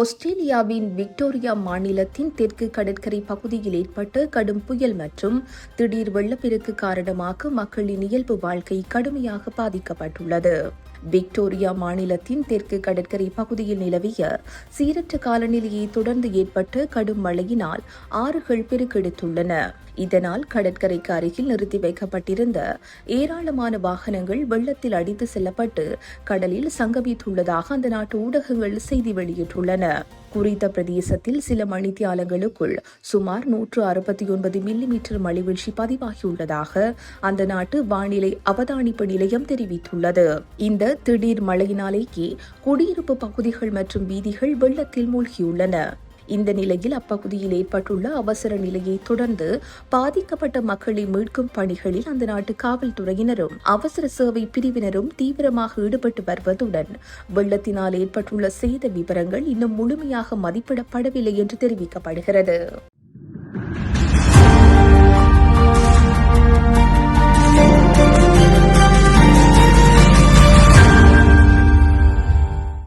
ஆஸ்திரேலியாவின் விக்டோரியா மாநிலத்தின் தெற்கு கடற்கரை பகுதியில் ஏற்பட்ட கடும் புயல் மற்றும் திடீர் வெள்ளப்பெருக்கு காரணமாக மக்களின் இயல்பு வாழ்க்கை கடுமையாக பாதிக்கப்பட்டுள்ளது. விக்டோரியா மாநிலத்தின் தெற்கு கடற்கரை பகுதியில் நிலவிய சீரற்ற காலநிலையை தொடர்ந்து ஏற்பட்ட கடும் மழையினால் ஆறுகள் பெருக்கெடுத்துள்ளன. இதனால் கடற்கரைக்கு அருகில் நிறுத்தி வைக்கப்பட்டிருந்த ஏராளமான வாகனங்கள் வெள்ளத்தில் அடித்து செல்லப்பட்டு கடலில் சங்கமித்துள்ளதாக அந்த நாட்டு ஊடகங்கள் செய்தி வெளியிட்டுள்ளன. குறித்த பிரதேசத்தில் சில மணித்தியாலங்களுக்குள் சுமார் 169 மில்லிமீட்டர் மழைவீழ்ச்சி பதிவாகியுள்ளதாக அந்த நாட்டு வானிலை அவதானிப்பு நிலையம் தெரிவித்துள்ளது. இந்த திடீர் மழையினாலேயே குடியிருப்பு பகுதிகள் மற்றும் வீதிகள் வெள்ளத்தில் மூழ்கியுள்ளன. இந்த நிலையில் அப்பகுதியில் ஏற்பட்டுள்ள அவசர நிலையை தொடர்ந்து பாதிக்கப்பட்ட மக்களை மீட்கும் பணிகளில் அந்த நாட்டு காவல்துறையினரும் அவசர சேவை பிரிவினரும் தீவிரமாக ஈடுபட்டு வருவதுடன் வெள்ளத்தினால் ஏற்பட்டுள்ள சேத விவரங்கள் இன்னும் முழுமையாக மதிப்பிடப்படவில்லை என்று தெரிவிக்கப்படுகிறது.